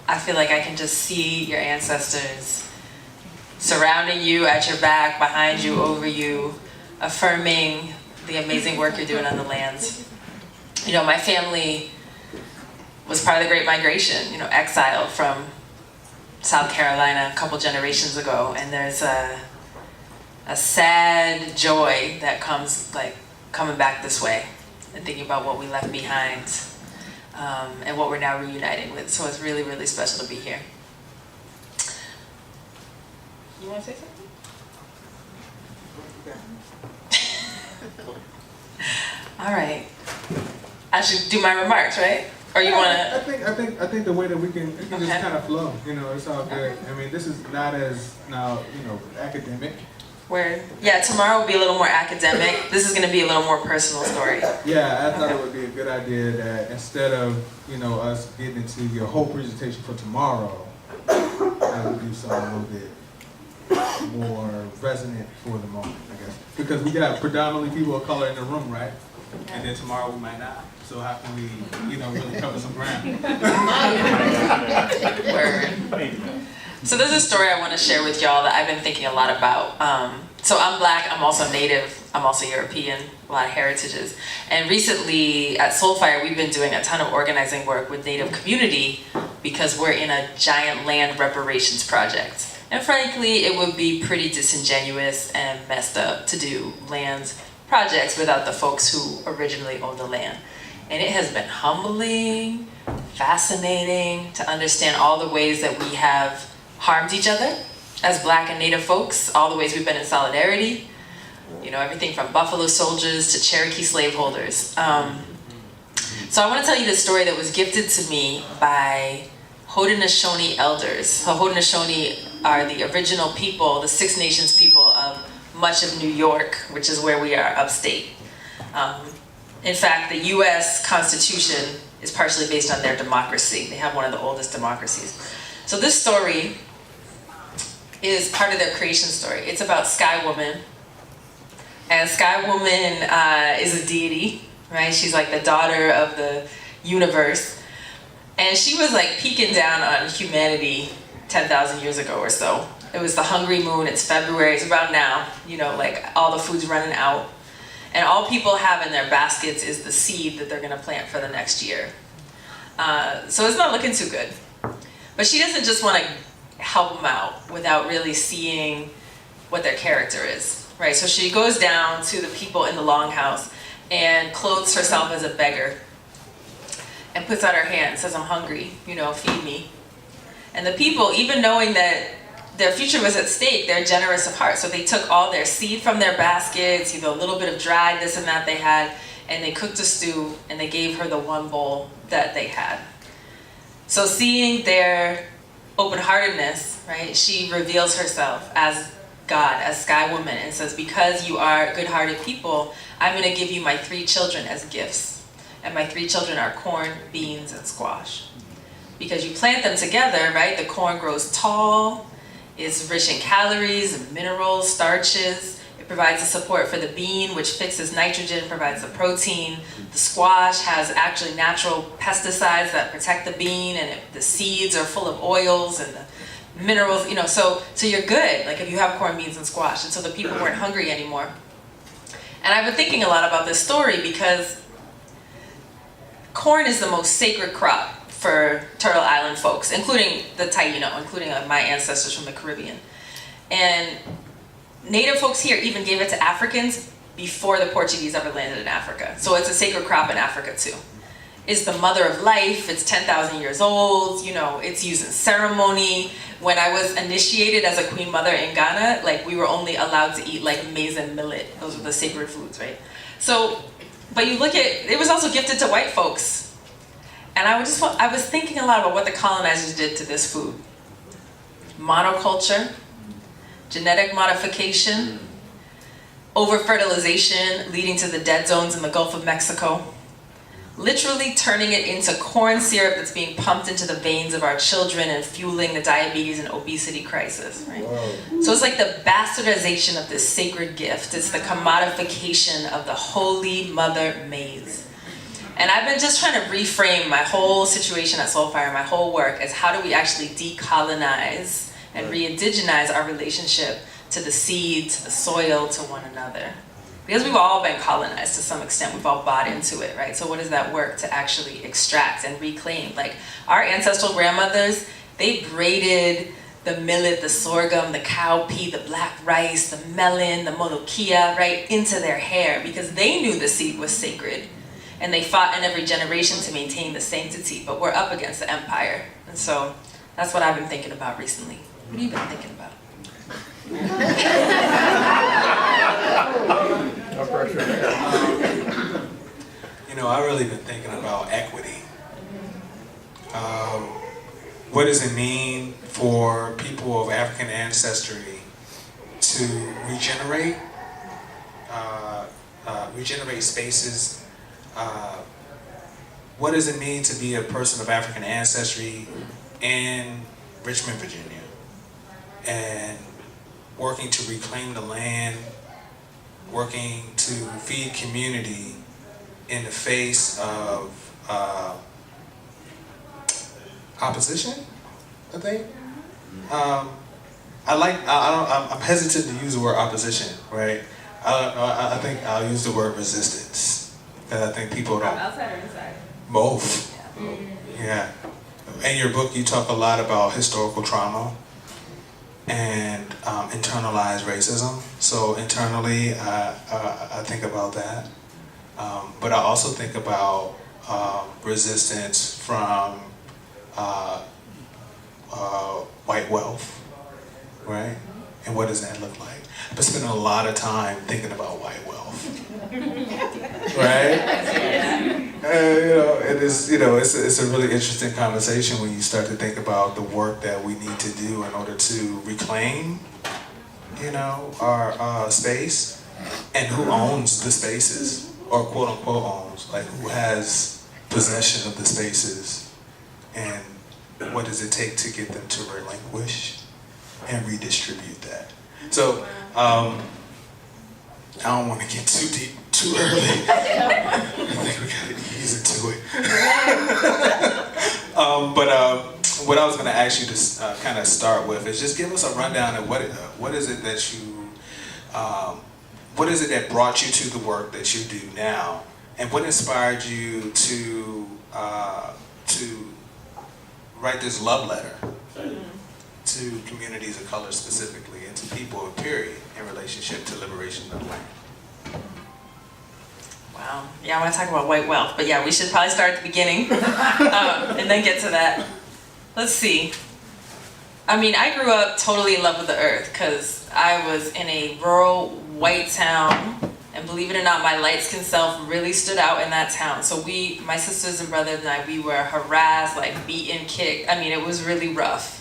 I feel like I can just see your ancestors surrounding you, at your back, behind you, over you, affirming the amazing work you're doing on the lands. You know, my family was part of the Great Migration, you know, exiled from South Carolina a couple generations ago, and there's a sad joy that comes like coming back this way and thinking about what we left behind and what we're now reuniting with. So it's really, really special to be here. You want to say something? All right. I should do my remarks, right? Or you want to? I think the way that we can just kind of flow. You know, it's all good. I mean, this is not as now academic. Where tomorrow will be a little more academic. This is going to be a little more personal story. Yeah, I thought it would be a good idea that instead of us getting into your whole presentation for tomorrow, I would do something a little bit more resonant for the moment, I guess. Because we got predominantly people of color in the room, right? And then tomorrow we might not. So how can we, really cover some ground? Word. So there's a story I want to share with y'all that I've been thinking a lot about. So I'm Black, I'm also Native, I'm also European, a lot of heritages. And recently at Soulfire, we've been doing a ton of organizing work with Native community because we're in a giant land reparations project. And frankly, it would be pretty disingenuous and messed up to do land projects without the folks who originally owned the land. And it has been humbling, fascinating to understand all the ways that we have harmed each other as Black and Native folks, all the ways we've been in solidarity, everything from Buffalo soldiers to Cherokee slaveholders. So I want to tell you this story that was gifted to me by Haudenosaunee elders. So Haudenosaunee are the original people, the Six Nations people of much of New York, which is where we are upstate. In fact, the US Constitution is partially based on their democracy. They have one of the oldest democracies. So this story is part of their creation story. It's about Sky Woman. And Sky Woman is a deity, right? She's like the daughter of the universe. And she was like peeking down on humanity 10,000 years ago or so. It was the hungry moon, it's February, it's about now, like all the food's running out. And all people have in their baskets is the seed that they're gonna plant for the next year. So it's not looking too good. But she doesn't just wanna help them out without really seeing what their character is, right? So she goes down to the people in the longhouse and clothes herself as a beggar and puts out her hand and says, I'm hungry, feed me. And the people, even knowing that their future was at stake, they're generous of heart. So they took all their seed from their baskets, a little bit of dried this and that they had, and they cooked a stew and they gave her the one bowl that they had. So seeing their open-heartedness, right, she reveals herself as God, as Sky Woman, and says, because you are good-hearted people, I'm gonna give you my 3 children as gifts. And my 3 children are corn, beans, and squash. Because you plant them together, right, the corn grows tall, is rich in calories and minerals, starches. It provides the support for the bean, which fixes nitrogen, provides the protein. The squash has actually natural pesticides that protect the bean, and the seeds are full of oils and the minerals, so you're good, like if you have corn, beans, and squash. And so the people weren't hungry anymore. And I've been thinking a lot about this story because corn is the most sacred crop for Turtle Island folks, including the Taino, including my ancestors from the Caribbean. And Native folks here even gave it to Africans before the Portuguese ever landed in Africa. So it's a sacred crop in Africa too. It's the mother of life, it's 10,000 years old, it's used in ceremony. When I was initiated as a queen mother in Ghana, we were only allowed to eat maize and millet. Those were the sacred foods, right? So, but you look at, it was also gifted to white folks. And I was thinking a lot about what the colonizers did to this food. Monoculture, genetic modification, over-fertilization leading to the dead zones in the Gulf of Mexico, literally turning it into corn syrup that's being pumped into the veins of our children and fueling the diabetes and obesity crisis, right? Whoa. So it's like the bastardization of this sacred gift. It's the commodification of the holy mother maize. And I've been just trying to reframe my whole situation at Soulfire, my whole work, as how do we actually decolonize and re-indigenize our relationship to the seed, to the soil, to one another. Because we've all been colonized to some extent, we've all bought into it, right? So what is that work to actually extract and reclaim? Like our ancestral grandmothers, they braided the millet, the sorghum, the cowpea, the black rice, the melon, the molokia, right, into their hair because they knew the seed was sacred. And they fought in every generation to maintain the sanctity, but we're up against the empire. And so that's what I've been thinking about recently. What have you been thinking about? No pressure. I've really been thinking about equity. What does it mean for people of African ancestry to regenerate spaces? What does it mean to be a person of African ancestry in Richmond, Virginia, and working to reclaim the land, working to feed community in the face of opposition, I think. I'm hesitant to use the word opposition, right? I think I'll use the word resistance, because I think people don't. Outside or inside? Both. Yeah. In your book, you talk a lot about historical trauma and internalized racism. So internally, I think about that. But I also think about resistance from white wealth, right? And what does that look like? I've been spending a lot of time thinking about white wealth, right? And it's a really interesting conversation when you start to think about the work that we need to do in order to reclaim, our space, and who owns the spaces, or quote unquote owns, like who has possession of the spaces, and what does it take to get them to relinquish and redistribute that. So I don't want to get too deep too early. I think we gotta ease into it. But what I was going to ask you to kind of start with is just give us a rundown of what is it that you, what is it that brought you to the work that you do now, and what inspired you to write this love letter to communities of color specifically, and to people, period, in relationship to liberation of land? Wow. Yeah, I want to talk about white wealth, but yeah, we should probably start at the beginning and then get to that. Let's see. I mean, I grew up totally in love with the earth because I was in a rural white town, and believe it or not, my light-skinned self really stood out in that town. So my sisters and brothers and I, we were harassed, like beaten, kicked. I mean, it was really rough.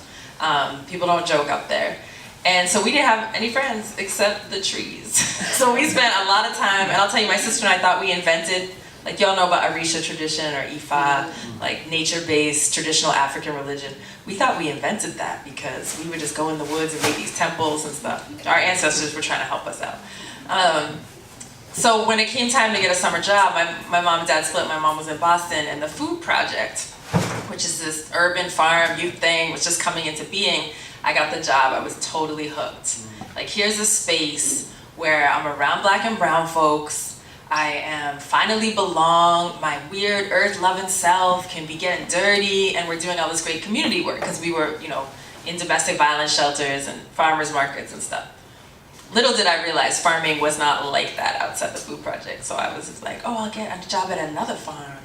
People don't joke up there. And so we didn't have any friends except the trees. So we spent a lot of time, and I'll tell you, my sister and I thought we invented, like y'all know about Orisha tradition or Ifa, like nature-based traditional African religion. We thought we invented that because we would just go in the woods and make these temples and stuff. Our ancestors were trying to help us out. So when it came time to get a summer job, my mom and dad split. My mom was in Boston, and the Food Project, which is this urban farm youth thing, was just coming into being. I got the job. I was totally hooked. Like, here's a space where I'm around Black and brown folks. I am finally belong. My weird earth-loving self can be getting dirty, and we're doing all this great community work because we were, in domestic violence shelters and farmers markets and stuff. Little did I realize farming was not like that outside the Food Project. So I was just like, oh, I'll get a job at another farm.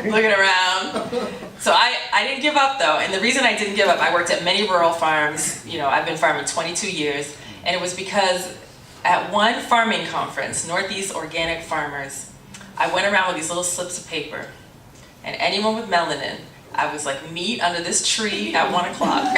Looking around. So I didn't give up though. And the reason I didn't give up, I worked at many rural farms. I've been farming 22 years. And it was because at one farming conference, Northeast Organic Farmers, I went around with these little slips of paper. And anyone with melanin, I was like, meet under this tree at 1 o'clock.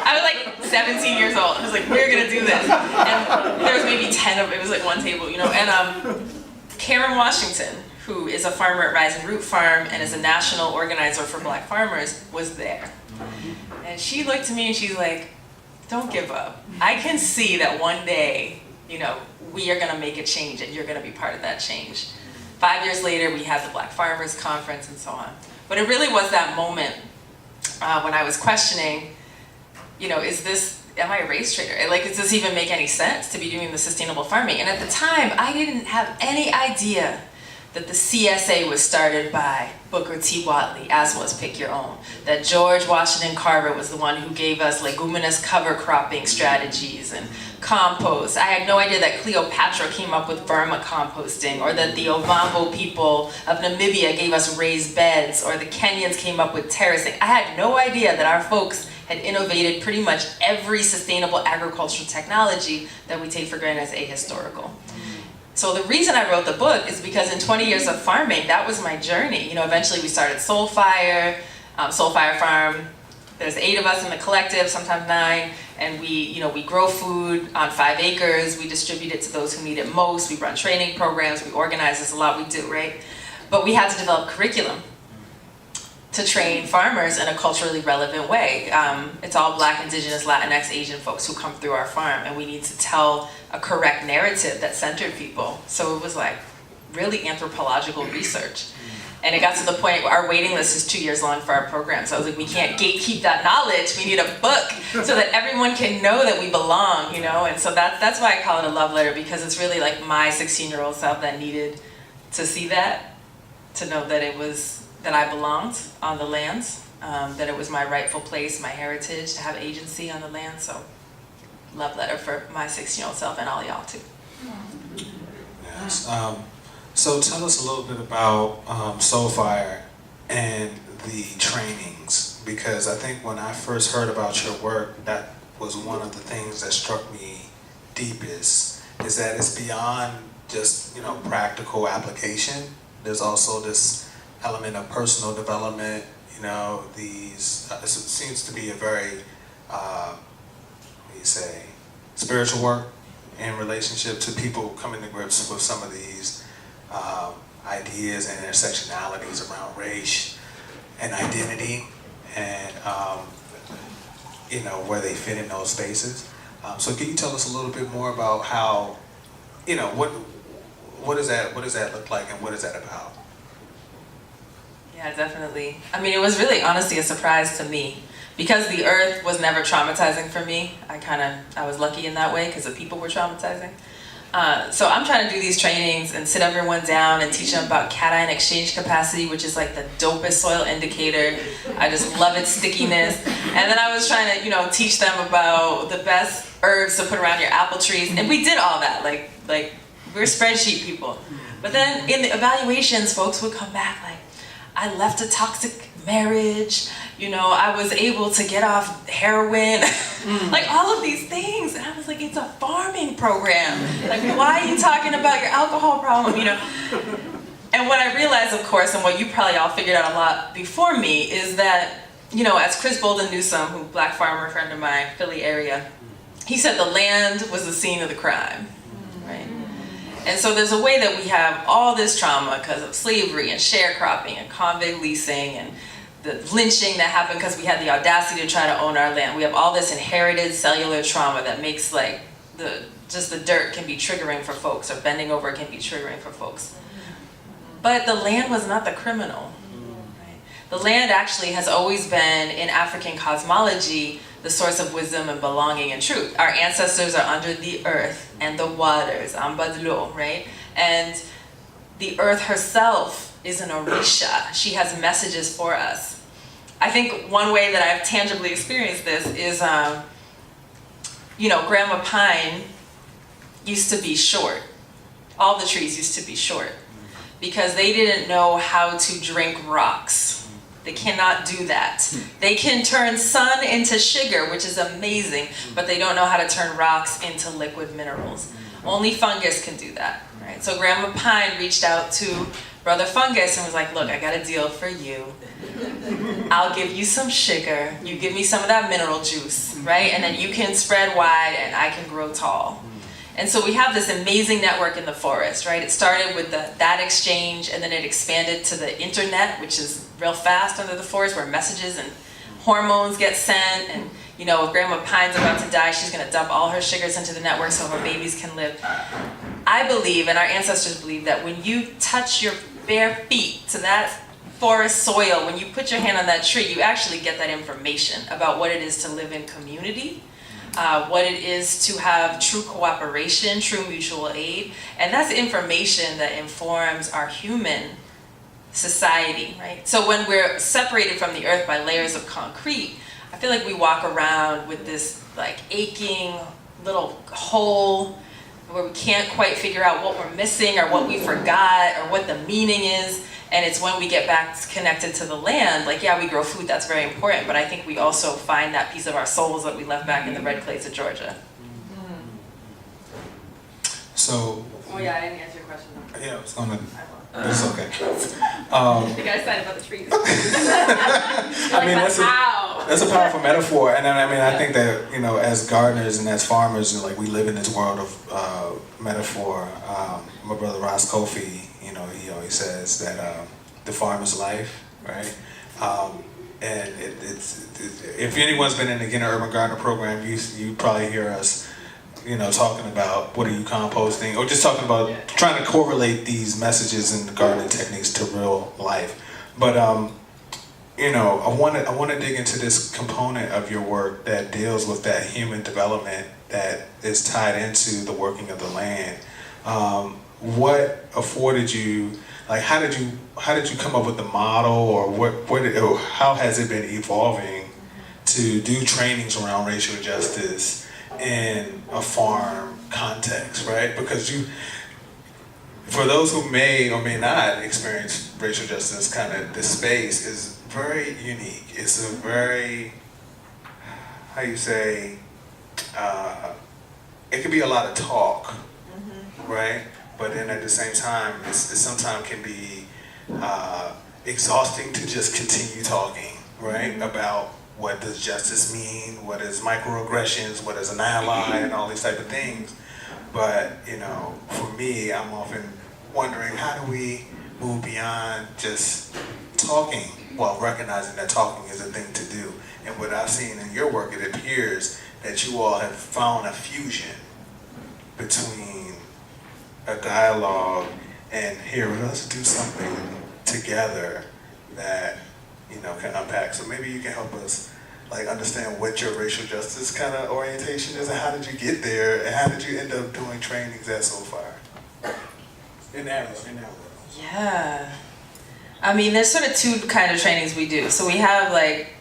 I was like 17 years old. I was like, we're gonna do this. And there was maybe 10 of it. It was like one table, And Karen Washington, who is a farmer at Rise and Root Farm and is a national organizer for Black farmers, was there. And she looked at me and she's like, don't give up. I can see that one day, we are gonna make a change and you're gonna be part of that change. 5 years later, we had the Black Farmers Conference and so on. But it really was that moment when I was questioning, am I a race trader? Like, does this even make any sense to be doing the sustainable farming? And at the time, I didn't have any idea that the CSA was started by Booker T. Whatley, as was Pick Your Own. That George Washington Carver was the one who gave us leguminous cover cropping strategies and compost. I had no idea that Cleopatra came up with vermicomposting, or that the Ovambo people of Namibia gave us raised beds, or the Kenyans came up with terracing. I had no idea that our folks had innovated pretty much every sustainable agricultural technology that we take for granted as ahistorical. So the reason I wrote the book is because in 20 years of farming, that was my journey. Eventually we started Soulfire Farm. There's 8 of us in the collective, sometimes 9, and we grow food on 5 acres. We distribute it to those who need it most. We run training programs. We organize. There's a lot we do, right? But we had to develop curriculum to train farmers in a culturally relevant way. It's all Black, Indigenous, Latinx, Asian folks who come through our farm, and we need to tell a correct narrative that centered people. So it was like really anthropological research. And it got to the point where our waiting list is 2 years long for our program. So I was like, we can't gatekeep that knowledge. We need a book so that everyone can know that we belong, And so that's why I call it a love letter, because it's really like my 16-year-old self that needed to see that, to know that I belonged on the lands, that it was my rightful place, my heritage, to have agency on the land. So love letter for my 16-year-old self and all y'all too. Yes. So tell us a little bit about Soulfire and the trainings, because I think when I first heard about your work, that was one of the things that struck me deepest, is that it's beyond just practical application. There's also this element of personal development. This seems to be a very spiritual work in relationship to people coming to grips with some of these ideas and intersectionalities around race and identity, and where they fit in those spaces. So can you tell us a little bit more about how, what does that look like, and what is that about? Yeah, definitely. I mean, it was really honestly a surprise to me, because the earth was never traumatizing for me. I was lucky in that way, because the people were traumatizing. So I'm trying to do these trainings and sit everyone down and teach them about cation exchange capacity, which is like the dopest soil indicator. I just love its stickiness. And then I was trying to, teach them about the best herbs to put around your apple trees. And we did all that, like we're spreadsheet people. But then in the evaluations, folks would come back like, I left a toxic marriage, I was able to get off heroin, like all of these things. And I was like, it's a farming program. Like, why are you talking about your alcohol problem, And what I realized, of course, and what you probably all figured out a lot before me, is that, as Chris Bolden Newsome, who Black farmer friend of mine, Philly area, he said the land was the scene of the crime, right? And so there's a way that we have all this trauma because of slavery and sharecropping and convict leasing and the lynching that happened because we had the audacity to try to own our land. We have all this inherited cellular trauma that makes like the dirt can be triggering for folks, or bending over can be triggering for folks. But the land was not the criminal. Right? The land actually has always been, in African cosmology, the source of wisdom and belonging and truth. Our ancestors are under the earth and the waters, Ambadlo, right? And the earth herself is an Orisha. She has messages for us. I think one way that I've tangibly experienced this is, Grandma Pine used to be short. All the trees used to be short because they didn't know how to drink rocks. They cannot do that. They can turn sun into sugar, which is amazing, but they don't know how to turn rocks into liquid minerals. Only fungus can do that, right? So Grandma Pine reached out to Brother Fungus and was like, look, I got a deal for you. I'll give you some sugar, you give me some of that mineral juice, right? And then you can spread wide and I can grow tall. And so we have this amazing network in the forest, right? It started with that exchange, and then it expanded to the internet, which is real fast under the forest, where messages and hormones get sent. And if Grandma Pine's about to die, she's gonna dump all her sugars into the network so her babies can live. I believe, and our ancestors believe, that when you touch your bare feet to that forest soil, when you put your hand on that tree, you actually get that information about what it is to live in community, what it is to have true cooperation, true mutual aid. And that's information that informs our human society, right? So when we're separated from the earth by layers of concrete, I feel like we walk around with this like aching little hole where we can't quite figure out what we're missing or what we forgot or what the meaning is. And it's when we get back connected to the land, like, yeah, we grow food, that's very important, but I think we also find that piece of our souls that we left back in the red clays of Georgia. So. Oh yeah, I didn't answer your question. Yeah, it's gonna. It's okay. The guy said about the trees. I mean, that's a powerful metaphor, and I mean, I think that, you know, as gardeners and as farmers, you know, like, we live in this world of metaphor. My brother Ross Kofi, you know, he always says that the farm is life, right? And it's if anyone's been in the Gannett Urban Gardener program, you probably hear us, you know, talking about what are you composting, or just talking about trying to correlate these messages and the gardening techniques to real life. But you know, I want to dig into this component of your work that deals with that human development that is tied into the working of the land. What afforded you, like, how did you come up with the model, or how has it been evolving to do trainings around racial justice in a farm context, right? Because for those who may or may not experience racial justice, kind of this space is very unique. It's a very, how you say, it could be a lot of talk, right? But then at the same time, it sometimes can be exhausting to just continue talking, right? About what does justice mean, what is microaggressions, what is an ally, and all these type of things. But, you know, for me, I'm often wondering, how do we move beyond just talking while recognizing that talking is a thing to do? And what I've seen in your work, it appears that you all have found a fusion between a dialogue and here, let's do something together that, you know, can unpack. So maybe you can help us, like, understand what your racial justice kind of orientation is, and how did you get there, and how did you end up doing trainings at Soulfire? In that world. Yeah. I mean, there's sort of two kind of trainings we do. So we have like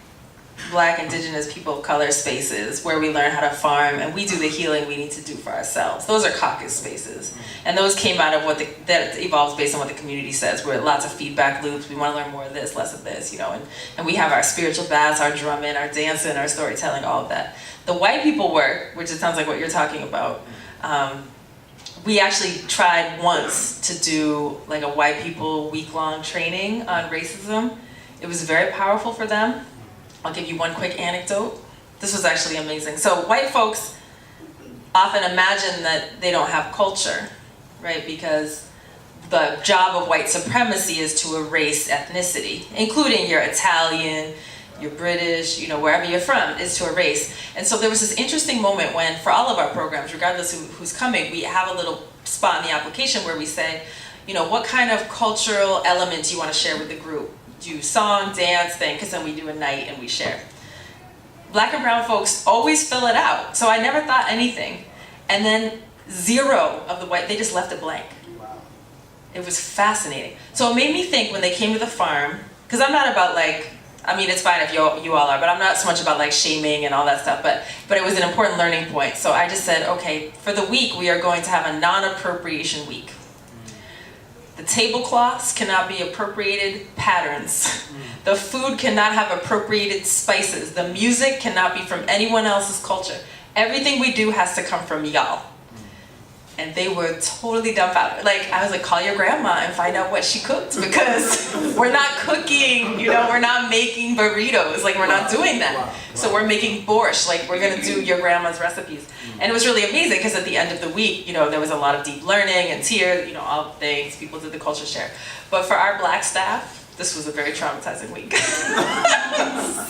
Black, Indigenous, people of color spaces where we learn how to farm, and we do the healing we need to do for ourselves. Those are caucus spaces. And those came out of that evolves based on what the community says. We're lots of feedback loops. We want to learn more of this, less of this, you know. And we have our spiritual baths, our drumming, our dancing, our storytelling, all of that. The white people work, which it sounds like what you're talking about, we actually tried once to do like a white people week-long training on racism. It was very powerful for them. I'll give you one quick anecdote. This was actually amazing. So white folks often imagine that they don't have culture, right? Because the job of white supremacy is to erase ethnicity, including your Italian, your British, you know, wherever you're from, is to erase. And so there was this interesting moment when, for all of our programs, regardless of who's coming, we have a little spot in the application where we say, you know, what kind of cultural elements you want to share with the group. Do song, dance thing, because then we do a night and we share. Black and brown folks always fill it out, so I never thought anything. And then 0 of the white, they just left it blank. It was fascinating. So it made me think when they came to the farm, because I'm not about like, I mean, it's fine if you all are, but I'm not so much about like shaming and all that stuff, but it was an important learning point. So I just said, okay, for the week, we are going to have a non-appropriation week. The tablecloths cannot be appropriated patterns. The food cannot have appropriated spices. The music cannot be from anyone else's culture. Everything we do has to come from y'all. And they were totally dumbfounded. Like, I was like, call your grandma and find out what she cooked, because we're not cooking, you know, we're not making burritos, like we're not doing that. So we're making borscht, like we're gonna do your grandma's recipes. And it was really amazing because at the end of the week, you know, there was a lot of deep learning and tears, you know, all things, people did the culture share. But for our Black staff, this was a very traumatizing week.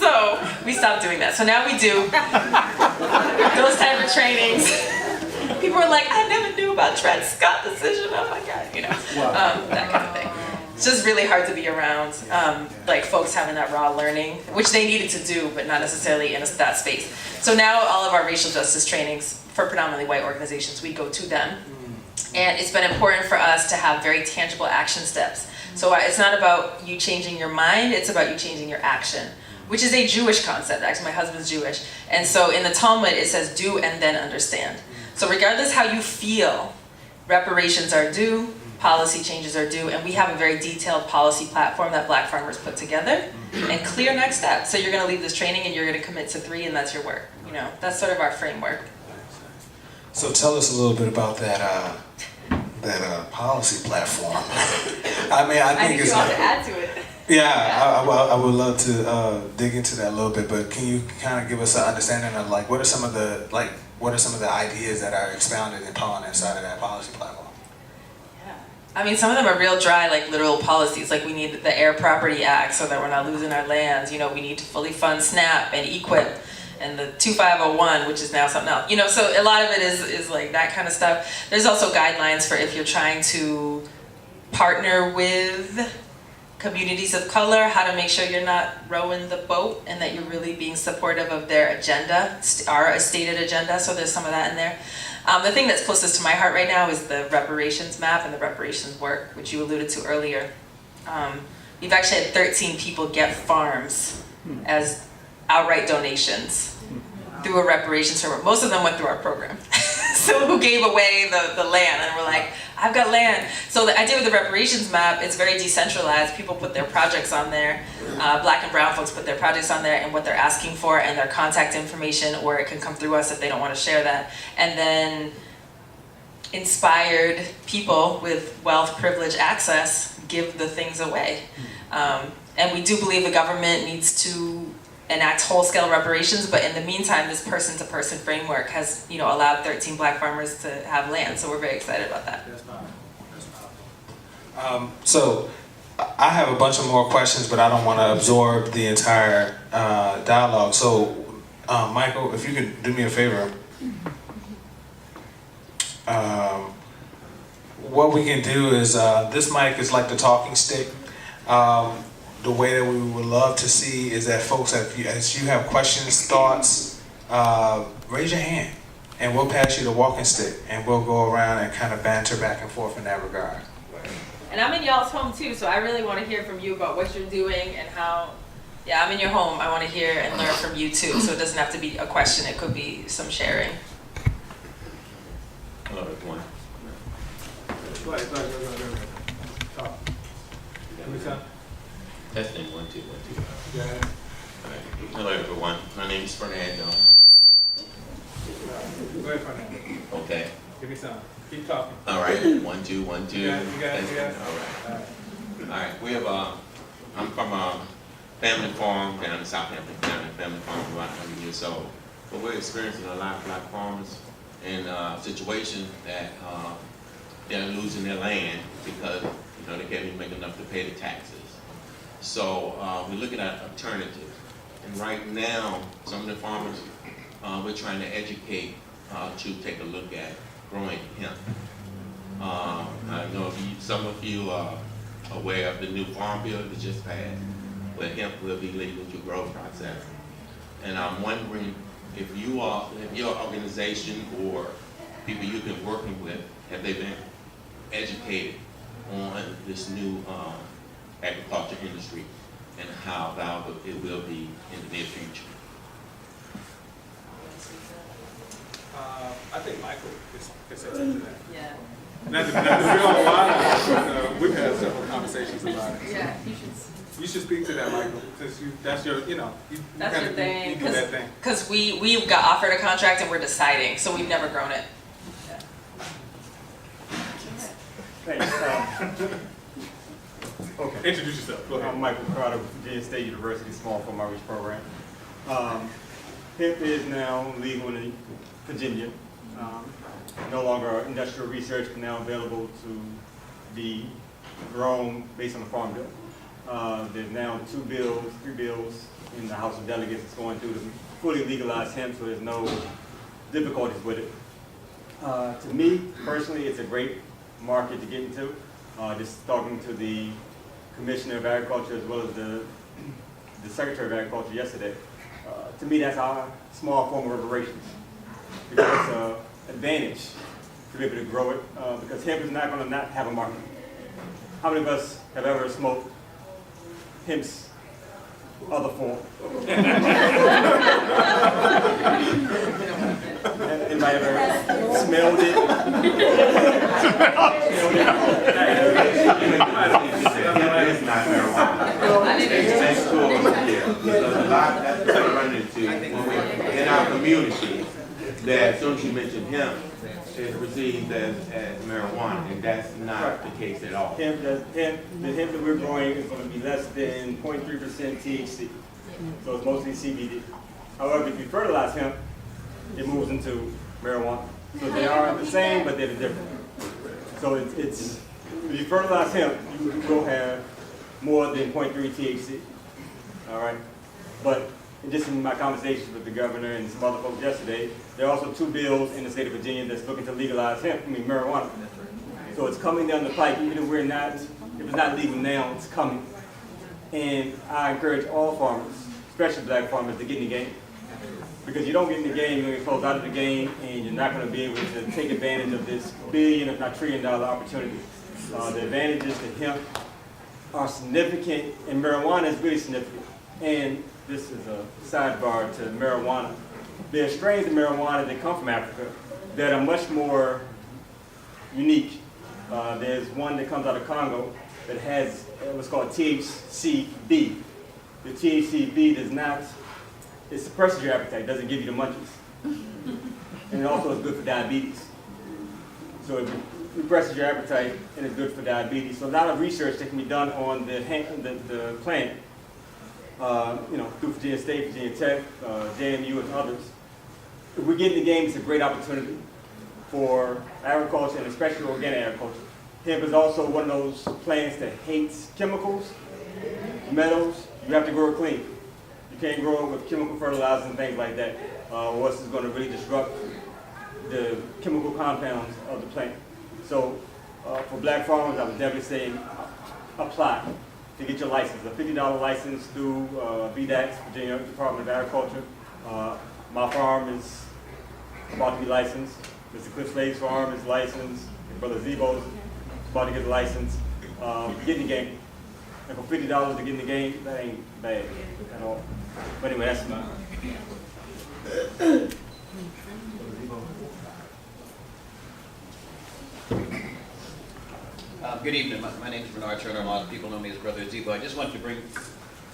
So we stopped doing that. So now we do those type of trainings. People were like, I never knew about Dred Scott decision. Oh my God, that kind of thing. It's just really hard to be around, like folks having that raw learning, which they needed to do, but not necessarily in that space. So now all of our racial justice trainings for predominantly white organizations, we go to them. And it's been important for us to have very tangible action steps. So it's not about you changing your mind, it's about you changing your action, which is a Jewish concept. Actually, my husband's Jewish. And so in the Talmud, it says do and then understand. So regardless how you feel, reparations are due, policy changes are due, and we have a very detailed policy platform that Black farmers put together and clear next steps. So you're gonna leave this training and you're gonna commit to 3 and that's your work. That's sort of our framework. So tell us a little bit about that policy platform. I mean, I think you ought to add to it. Yeah, I would love to dig into that a little bit, but can you kind of give us an understanding of like what are some of the ideas that are expounded upon inside of that policy platform? Yeah, I mean, some of them are real dry, like literal policies. Like we need the Air Property Act so that we're not losing our lands. We need to fully fund SNAP and EQIP. And the 2501, which is now something else. So a lot of it is like that kind of stuff. There's also guidelines for if you're trying to partner with communities of color, how to make sure you're not rowing the boat and that you're really being supportive of their agenda, our stated agenda. So there's some of that in there. The thing that's closest to my heart right now is the reparations map and the reparations work, which you alluded to earlier. We've actually had 13 people get farms as outright donations through a reparations program. Most of them went through our program. So who gave away the land and we're like, I've got land. So the idea with the reparations map, it's very decentralized. People put their projects on there. Black and brown folks put their projects on there and what they're asking for and their contact information, or it can come through us if they don't want to share that. And then inspired people with wealth, privilege, access give the things away. And we do believe the government needs to enact whole-scale reparations, but in the meantime, this person-to-person framework has, allowed 13 Black farmers to have land. So we're very excited about that. That's powerful. That's powerful. So I have a bunch of more questions, but I don't want to absorb the entire dialogue. So Michael, if you could do me a favor, what we can do is this mic is like the talking stick. The way that we would love to see is that folks, as you have questions, thoughts, raise your hand and we'll pass you the walking stick and we'll go around and kind of banter back and forth in that regard. And I'm in y'all's home too, so I really want to hear from you about what you're doing and how, I'm in your home. I want to hear and learn from you too, so it doesn't have to be a question, it could be some sharing. Hello everyone. Go ahead. Talk. Testing 1 2 1 2. Yeah. All right. Hello everyone. My name is Fernando. Go ahead, Fernando. Okay. Give me some. Keep talking. All right. 1 2 1 2. Yeah, you got it. Testing. All right. All right. We have I'm from a family farm down in Southampton County. Family farm about 100 years old. But we're experiencing a lot of Black farmers in a situation that they're losing their land because they can't even make enough to pay the taxes. So we're looking at alternatives. And right now, some of the farmers, we're trying to educate to take a look at growing hemp. I know some of you are aware of the new farm bill that just passed, where hemp will be legal to grow process. And I'm wondering if your organization or people you've been working with, have they been educated on this new agriculture industry and how valuable it will be in the near future? I think Michael can say something to that. Yeah. Not to be on the line, but we've had several conversations about it. Yeah, you should speak to that, Michael, since that's your, That's your thing. You do that thing. Because we got offered a contract and we're deciding, so we've never grown it. Yeah. Thanks. Okay. Introduce yourself. Go ahead. I'm Michael Carter with Virginia State University Small Farm Outreach Program. Hemp is now legal in Virginia. No longer industrial research, but now available to be grown based on the Farm Bill. There's now 3 bills in the House of Delegates that's going through to fully legalize hemp, so there's no difficulties with it. To me, personally, it's a great market to get into. Just talking to the Commissioner of Agriculture as well as the Secretary of Agriculture yesterday. To me, that's our small form of reparations. Because it's an advantage to be able to grow it, because hemp is not going to not have a market. How many of us have ever smoked hemp's other form? Anybody ever smelled it? It's not marijuana. It's cool. Yeah. So a lot that's what we run into when we in our community. That as soon as you mention hemp, it's perceived as marijuana, and that's not the case at all. The hemp that we're growing is going to be less than 0.3% THC, so it's mostly CBD. However, if you fertilize hemp, it moves into marijuana. So they are the same, but they're different. So it's if you fertilize hemp, you will have more than 0.3 THC. All right, but just in my conversations with the governor and some other folks yesterday, there are also 2 bills in the state of Virginia that's looking to legalize marijuana. So it's coming down the pike, even if it's not legal now, it's coming. And I encourage all farmers, especially black farmers, to get in the game. Because you don't get in the game, you're going to get closed out of the game, and you're not going to be able to take advantage of this billion, if not $1 trillion opportunity. The advantages to hemp are significant, and marijuana is really significant. And this is a sidebar to marijuana. There are strains of marijuana that come from Africa that are much more unique. There's one that comes out of Congo that has what's called THCV. The THCV does not, it suppresses your appetite, doesn't give you the munchies. And it also is good for diabetes. So it represses your appetite and it's good for diabetes. So a lot of research that can be done on the plant, through Virginia State, Virginia Tech, JMU, and others. If we get in the game, it's a great opportunity for agriculture, and especially organic agriculture. Hemp is also one of those plants that hates chemicals, metals. You have to grow it clean. You can't grow it with chemical fertilizers and things like that. Or else it's going to really disrupt the chemical compounds of the plant. So for black farmers, I would definitely say apply to get your license. A $50 license through VDAX, Virginia Department of Agriculture. My farm is about to be licensed. Mr. Cliff Slade's farm is licensed. His brother Zebo's about to get a license. Get in the game. And for $50 to get in the game, that ain't bad at all. But anyway, that's my... Good evening. My name is Bernard Turner. A lot of people know me as Brother Zebo. I just wanted to bring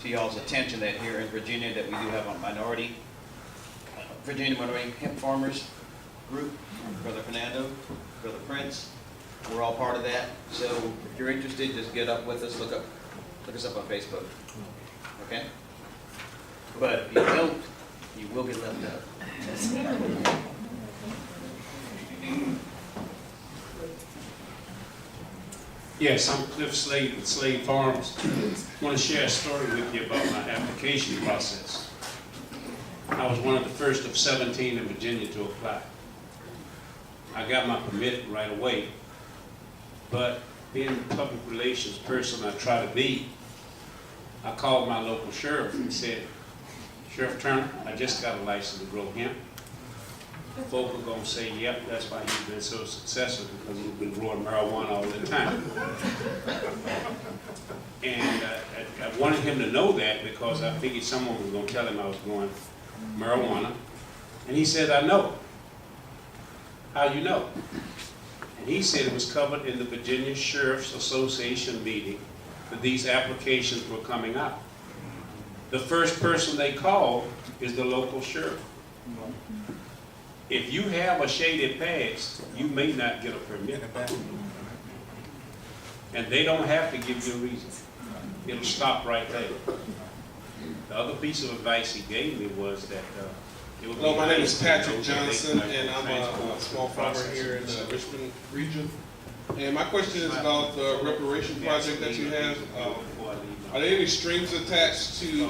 to y'all's attention that here in Virginia that we do have a Virginia minority hemp farmers group. Brother Fernando, Brother Prince, we're all part of that. So if you're interested, just get up with us. Look us up on Facebook. Okay? But if you don't, you will get left out. Yes, I'm Cliff Slade with Slade Farms. I want to share a story with you about my application process. I was one of the first of 17 in Virginia to apply. I got my permit right away, but being the public relations person I try to be, I called my local sheriff and said, Sheriff Turner, I just got a license to grow hemp. Folk are going to say, yep, that's why he's been so successful, because he's been growing marijuana all the time. And I wanted him to know that because I figured someone was going to tell him I was growing marijuana. And he said, I know. How you know? And he said it was covered in the Virginia Sheriff's Association meeting that these applications were coming out. The first person they called is the local sheriff. If you have a shaded past, you may not get a permit. And they don't have to give you a reason. It'll stop right there. The other piece of advice he gave me was that hello, my name is Patrick Johnson, and I'm a small farmer here in the Richmond region. And my question is about the reparation project that you have. Are there any strings attached to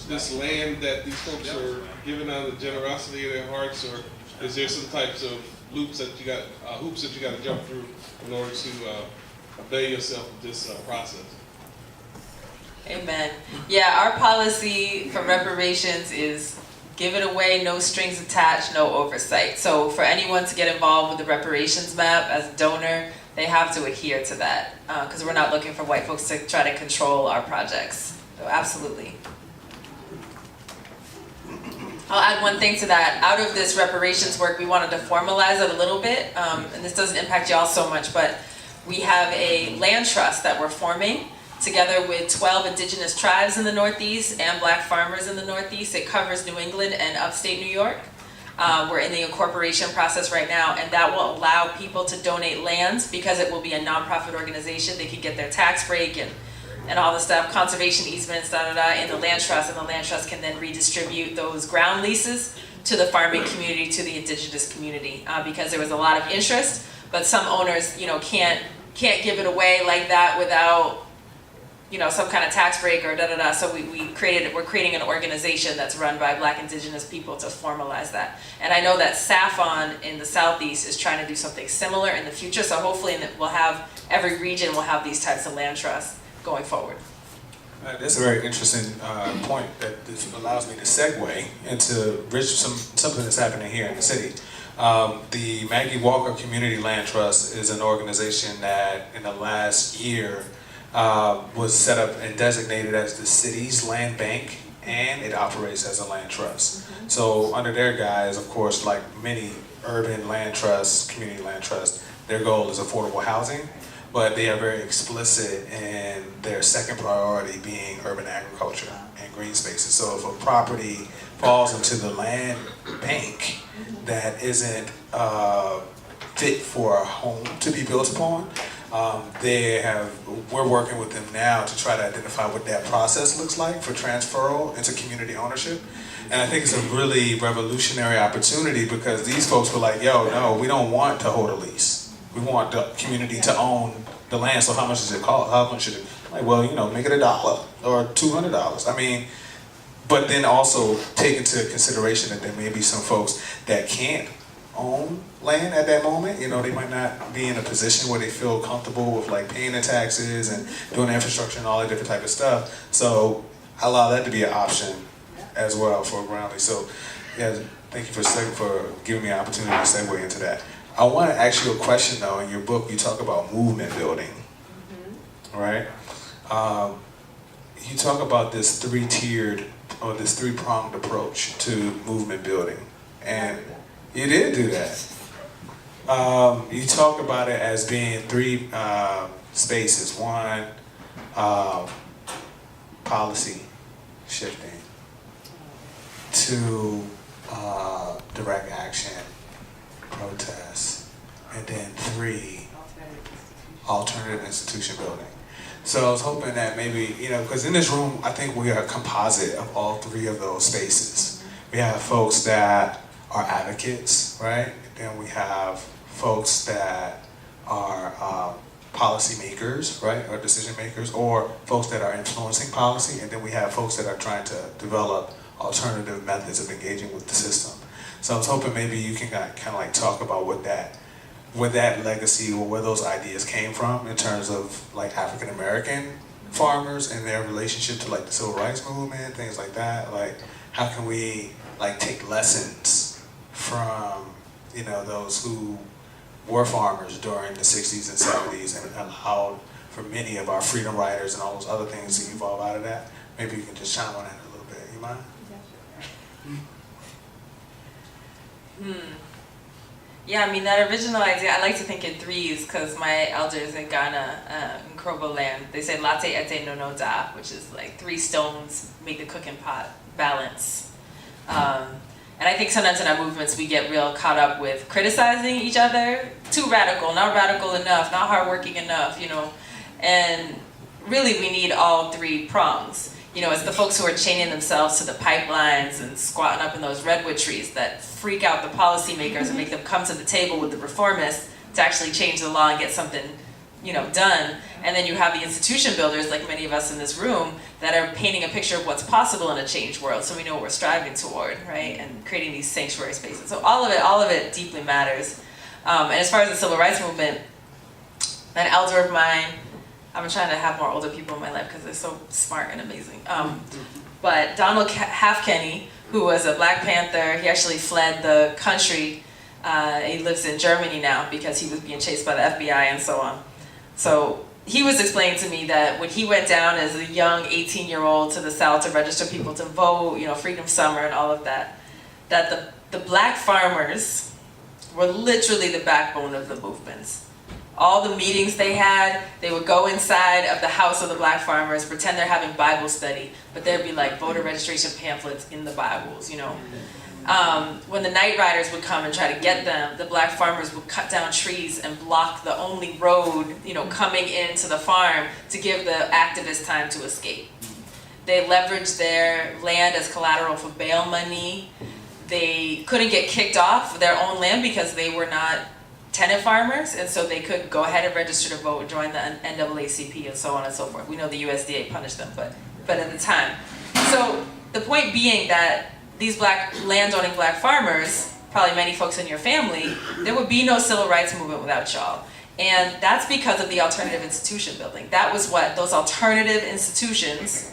this land that these folks are giving out of the generosity of their hearts, or is there some types of hoops that you got to jump through in order to avail yourself of this process. Amen. Yeah, our policy for reparations is give it away, no strings attached, no oversight. So for anyone to get involved with the reparations map as a donor, they have to adhere to that because we're not looking for white folks to try to control our projects. So absolutely. I'll add one thing to that. Out of this reparations work, we wanted to formalize it a little bit, and this doesn't impact y'all so much, but we have a land trust that we're forming together with 12 indigenous tribes in the Northeast and black farmers in the Northeast. It covers New England and upstate New York. We're in the incorporation process right now, and that will allow people to donate lands because it will be a nonprofit organization. They can get their tax break and all the stuff, conservation easements, in the land trust, and the land trust can then redistribute those ground leases to the farming community, to the indigenous community, because there was a lot of interest, but some owners, can't give it away like that without, some kind of tax break or da-da-da. So we're creating an organization that's run by Black indigenous people to formalize that. And I know that SAFON in the Southeast is trying to do something similar in the future. So hopefully every region will have these types of land trusts going forward. That's a very interesting point that this allows me to segue into something that's happening here in the city. The Maggie Walker Community Land Trust is an organization that in the last year was set up and designated as the city's land bank, and it operates as a land trust. So under their guise, of course, like many urban land trusts, community land trusts, their goal is affordable housing, but they are very explicit in their second priority being urban agriculture and green spaces. So if a property falls into the land bank that isn't fit for a home to be built upon, we're working with them now to try to identify what that process looks like for transferal into community ownership. And I think it's a really revolutionary opportunity because these folks were like, yo, no, we don't want to hold a lease. We want the community to own the land, so how much does it cost? How much should it, make it $1 or $200. But then also take into consideration that there may be some folks that can't own land at that moment. They might not be in a position where they feel comfortable with paying the taxes and doing the infrastructure and all that different type of stuff. So I allow that to be an option as well for a ground lease. So yeah, thank you for giving me an opportunity to segue into that. I want to ask you a question though. In your book, you talk about movement building, right? You talk about this three-tiered or this three-pronged approach to movement building, and you did do that. You talk about it as being three spaces. One, policy shifting. Two, direct action, protests. And then three, alternative institution building. So I was hoping that maybe, because in this room, I think we are a composite of all three of those spaces. We have folks that are advocates, right? Then we have folks that are policy makers, right? Or decision makers, or folks that are influencing policy. And then we have folks that are trying to develop alternative methods of engaging with the system. So I was hoping maybe you can kind of talk about where that legacy or where those ideas came from in terms of African American farmers and their relationship to the civil rights movement, things like that. How can we take lessons from those who were farmers during the 60s and 70s and allowed for many of our freedom riders and all those other things to evolve out of that. Maybe you can just chime on that a little bit. You mind? Yeah, that original idea, I like to think in threes because my elders in Ghana, in Krobo land, they say latte ete no no da, which is 3 stones make the cooking pot balance. And I think sometimes in our movements we get real caught up with criticizing each other, too radical, not radical enough, not hardworking enough, and really we need all 3 prongs. It's the folks who are chaining themselves to the pipelines and squatting up in those redwood trees that freak out the policymakers and make them come to the table with the reformists to actually change the law and get something, done. And then you have the institution builders, like many of us in this room, that are painting a picture of what's possible in a changed world, so we know what we're striving toward, right? And creating these sanctuary spaces. So all of it deeply matters. And as far as the civil rights movement, an elder of mine, I'm trying to have more older people in my life because they're so smart and amazing. But Donald Halfkenny, who was a Black Panther, he actually fled the country. He lives in Germany now because he was being chased by the FBI and so on. So he was explaining to me that when he went down as a young 18-year-old to the South to register people to vote, you know, Freedom Summer and all of that, that the Black farmers were literally the backbone of the movements. All the meetings they had, they would go inside of the house of the Black farmers, pretend they're having Bible study, but there'd be like voter registration pamphlets in the Bibles, you know. When the night riders would come and try to get them, the Black farmers would cut down trees and block the only road, you know, coming into the farm to give the activists time to escape. They leveraged their land as collateral for bail money. They couldn't get kicked off their own land because they were not tenant farmers, and so they could go ahead and register to vote, join the NAACP, and so on and so forth. We know the USDA punished them, but at the time. So the point being that these landowning Black farmers, probably many folks in your family, there would be no civil rights movement without y'all. And that's because of the alternative institution building. That was what, those alternative institutions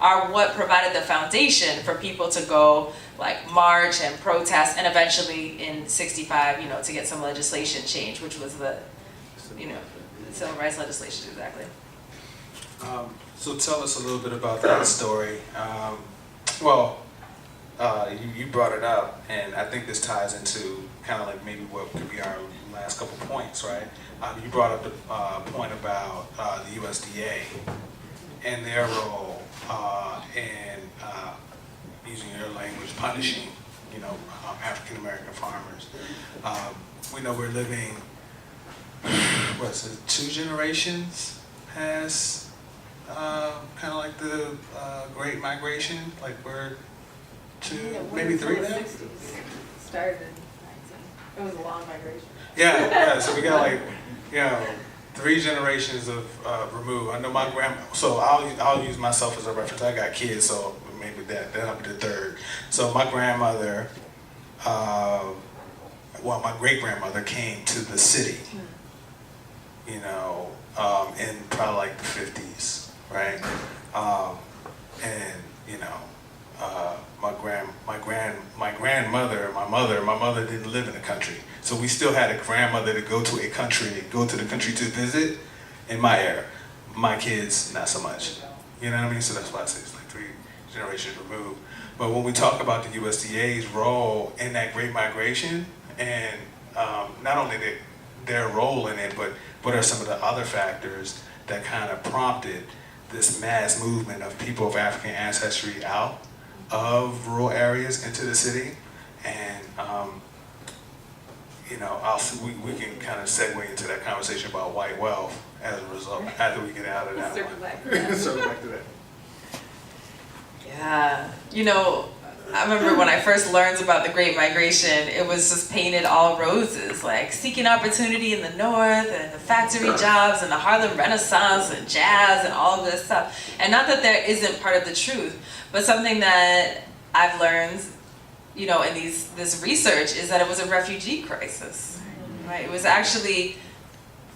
are what provided the foundation for people to go like march and protest, and eventually in '65, you know, to get some legislation change, which was the, you know, the civil rights legislation, exactly. So tell us a little bit about that story. You brought it up, and I think this ties into kind of like maybe what could be our last couple points, right? You brought up the point about the USDA and their role in using your language, punishing, you know, African American farmers. We know we're living, what's it, 2 generations past kind of like the Great Migration, like we're 2, maybe 3 now? Started in 19. It was a long migration. Yeah, so we got like, you know, 3 generations of remove. I know my so I'll use myself as a reference. I got kids, so maybe that'll be the 3rd. So my grandmother, my great-grandmother came to the city, you know, in probably like the 50s, right? And, you know, my mother didn't live in the country. So we still had a grandmother to go to the country to visit in my era. My kids, not so much. You know what I mean? So that's why I say it's like 3 generations removed. But when we talk about the USDA's role in that Great Migration, and not only their role in it, but what are some of the other factors that kind of prompted this mass movement of people of African ancestry out of rural areas into the city? And you know, we can kind of segue into that conversation about white wealth as a result after we get out of that one. Circle back to that. Yeah, you know, I remember when I first learned about the Great Migration, it was just painted all roses, like seeking opportunity in the North and the factory jobs and the Harlem Renaissance and jazz and all of this stuff. And not that there isn't part of the truth, but something that I've learned, you know, in this research is that it was a refugee crisis, right? It was actually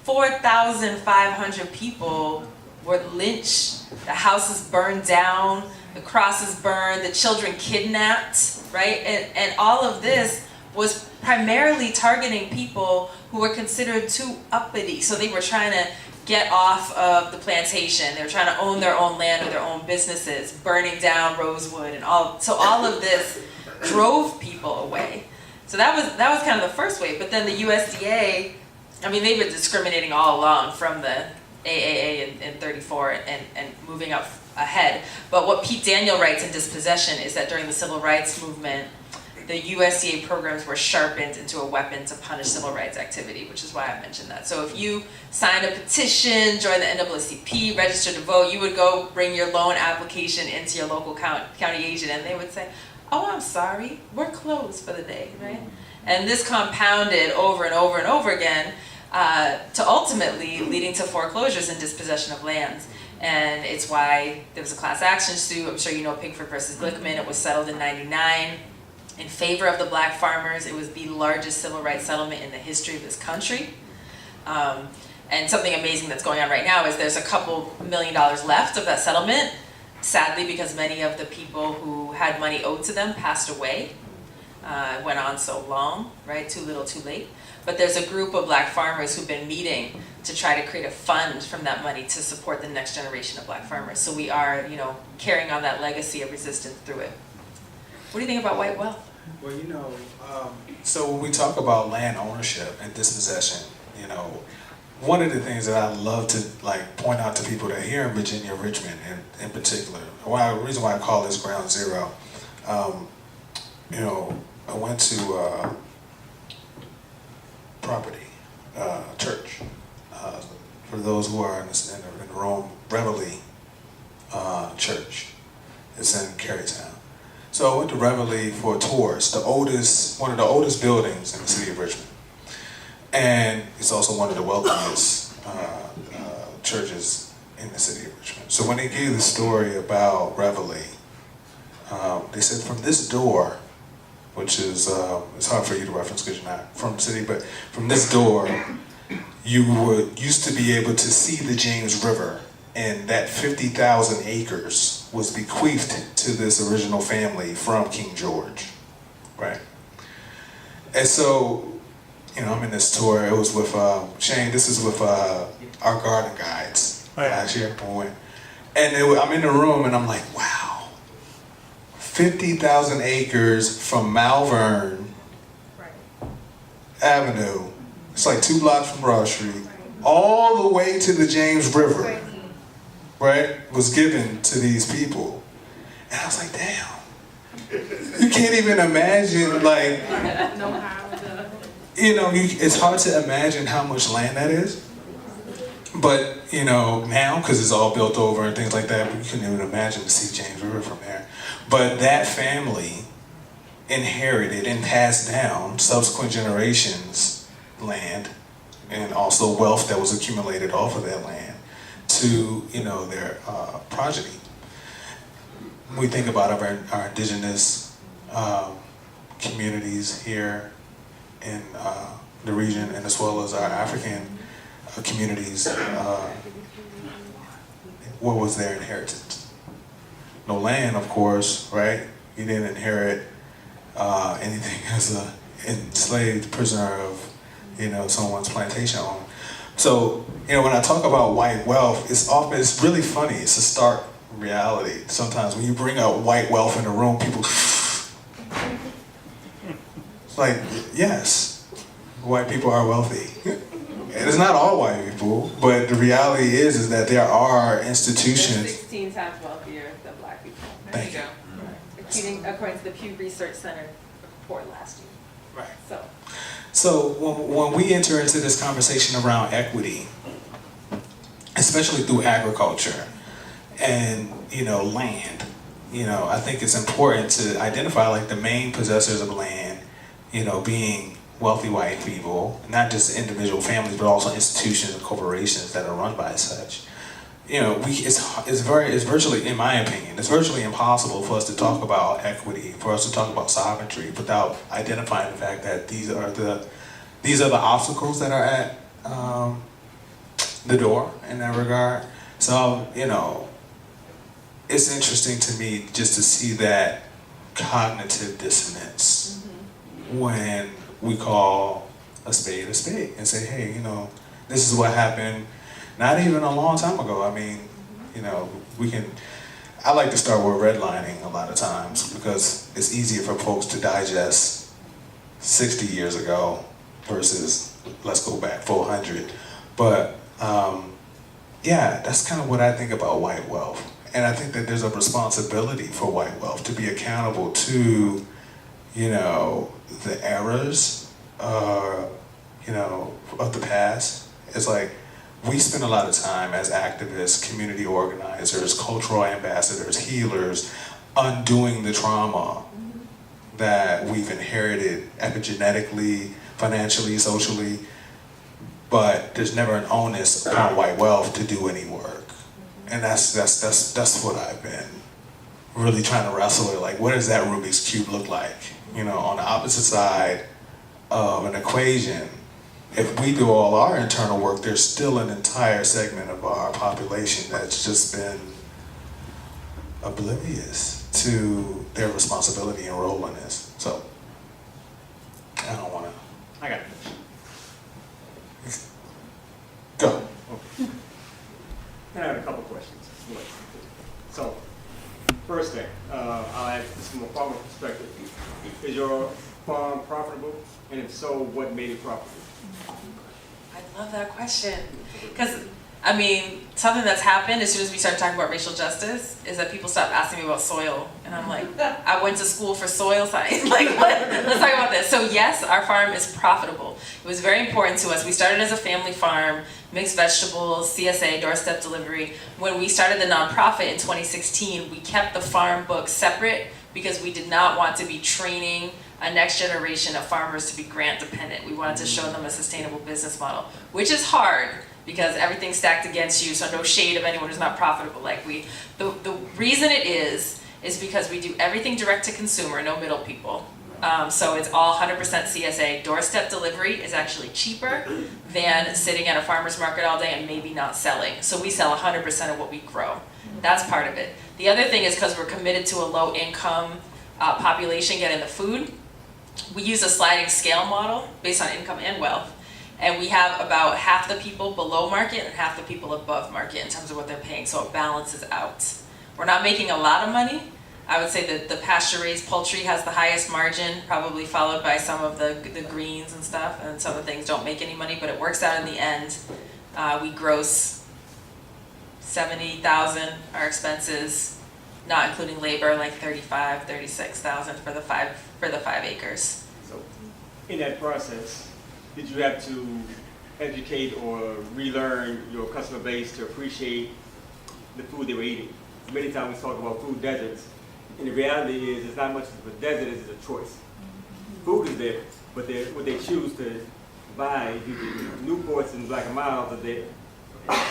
4,500 people were lynched, the houses burned down, the crosses burned, the children kidnapped, right? And all of this was primarily targeting people who were considered too uppity. So they were trying to get off of the plantation. They were trying to own their own land or their own businesses, burning down Rosewood and all. So all of this drove people away. So that was kind of the first wave. But then the USDA, I mean, they've been discriminating all along from the AAA in 34 and moving up ahead. But what Pete Daniel writes in Dispossession is that during the civil rights movement, the USDA programs were sharpened into a weapon to punish civil rights activity, which is why I mentioned that. So if you signed a petition, joined the NAACP, registered to vote, you would go bring your loan application into your local county agent, and they would say, "Oh, I'm sorry, we're closed for the day," right? And this compounded over and over and over again to ultimately leading to foreclosures and dispossession of lands. And it's why there was a class action suit. I'm sure you know Pinkford versus Glickman. It was settled in '99. in favor of the black farmers. It was the largest civil rights settlement in the history of this country. And something amazing that's going on right now is there's a couple $1 million left of that settlement, sadly, because many of the people who had money owed to them passed away. It went on so long, right? Too little, too late. But there's a group of black farmers who've been meeting to try to create a fund from that money to support the next generation of black farmers. So we are, you know, carrying on that legacy of resistance through it. What do you think about white wealth? Well, you know, So when we talk about land ownership and dispossession, you know, one of the things that I love to like point out to people that here in Virginia, Richmond in particular, the reason why I call this ground zero, you know, I went to church. For those who are in the Rome Reveille church, it's in Carytown. So I went to Reveille for a tour. It's one of the oldest buildings in the city of Richmond. And it's also one of the wealthiest churches in the city of Richmond. So when they gave the story about Reveille, they said from this door, which is, it's hard for you to reference because you're not from the city, but from this door, you used to be able to see the James River, and that 50,000 acres was bequeathed to this original family from King George, right? And so, you know, I'm in this tour. It was with Shane. This is with our garden guides last year when we went. And I'm in the room, and I'm like, wow, 50,000 acres from Malvern Avenue. It's like 2 blocks from Broad Street, all the way to the James River, right? Was given to these people, and I was like, damn. You can't even imagine, like. You know, it's hard to imagine how much land that is. But, you know, now, because it's all built over and things like that, but you couldn't even imagine to see James River from there. But that family inherited and passed down subsequent generations land and also wealth that was accumulated off of that land to, you know, their progeny. When we think about our indigenous communities here in the region, and as well as our African communities, what was their inheritance? No land, of course, right? You didn't inherit anything as a enslaved prisoner of, you know, someone's plantation home. So, you know, when I talk about white wealth, it's really funny. It's a stark reality. Sometimes when you bring out white wealth in a room, people. Like, yes, white people are wealthy. And it's not all white people, but the reality is that there are institutions. They're 16 times wealthier than black people. Thank you. According to the Pew Research Center report last year. Right. So when we enter into this conversation around equity, especially through agriculture and, you know, land, you know, I think it's important to identify like the main possessors of land, you know, being wealthy white people, not just individual families, but also institutions and corporations that are run by such. You know, it's virtually, in my opinion, it's virtually impossible for us to talk about equity, for us to talk about sovereignty, without identifying the fact that these are the obstacles that are at the door in that regard. So, you know, it's interesting to me just to see that cognitive dissonance when we call a spade and say, hey, you know, this is what happened not even a long time ago. I mean, you know, I like to start with redlining a lot of times because it's easier for folks to digest 60 years ago versus let's go back 400. But yeah, that's kind of what I think about white wealth. And I think that there's a responsibility for white wealth to be accountable to, you know, the errors, you know, of the past. It's like, we spend a lot of time as activists, community organizers, cultural ambassadors, healers, undoing the trauma that we've inherited epigenetically, financially, socially, but there's never an onus upon white wealth to do any work. And that's what I've been really trying to wrestle with. Like, what does that Rubik's Cube look like? on the opposite side of an equation, if we do all our internal work, there's still an entire segment of our population that's just been oblivious to their responsibility and role in this. So, I don't want to. I got it. Go. Okay. I have a couple questions. So, first thing, I'll ask this from a farmer perspective. Is your farm profitable? And if so, what made it profitable? I love that question. Because, I mean, something that's happened as soon as we started talking about racial justice is that people stopped asking me about soil. And I'm like, I went to school for soil science. Like, let's talk about this. So yes, our farm is profitable. It was very important to us. We started as a family farm, mixed vegetables, CSA, doorstep delivery. When we started the nonprofit in 2016, we kept the farm book separate because we did not want to be training a next generation of farmers to be grant dependent. We wanted to show them a sustainable business model, which is hard because everything's stacked against you, so no shade of anyone who's not profitable like we. The reason it is because we do everything direct to consumer, no middle people. So it's all 100% CSA. Doorstep delivery is actually cheaper than sitting at a farmer's market all day and maybe not selling. So we sell 100% of what we grow. That's part of it. The other thing is because we're committed to a low income population getting the food, we use a sliding scale model based on income and wealth. And we have about half the people below market and half the people above market in terms of what they're paying. So it balances out. We're not making a lot of money. I would say that the pasture-raised poultry has the highest margin, probably followed by some of the greens and stuff, and some of the things don't make any money, but it works out in the end. We gross $70,000, our expenses, not including labor, like $35,000, $36,000 for the 5 acres. So, in that process, did you have to educate or relearn your customer base to appreciate the food they were eating? Many times we talk about food deserts, and the reality is it's not much of a desert, it's a choice. Food is there, but what they choose to buy, the Newports and Black and Milds are there.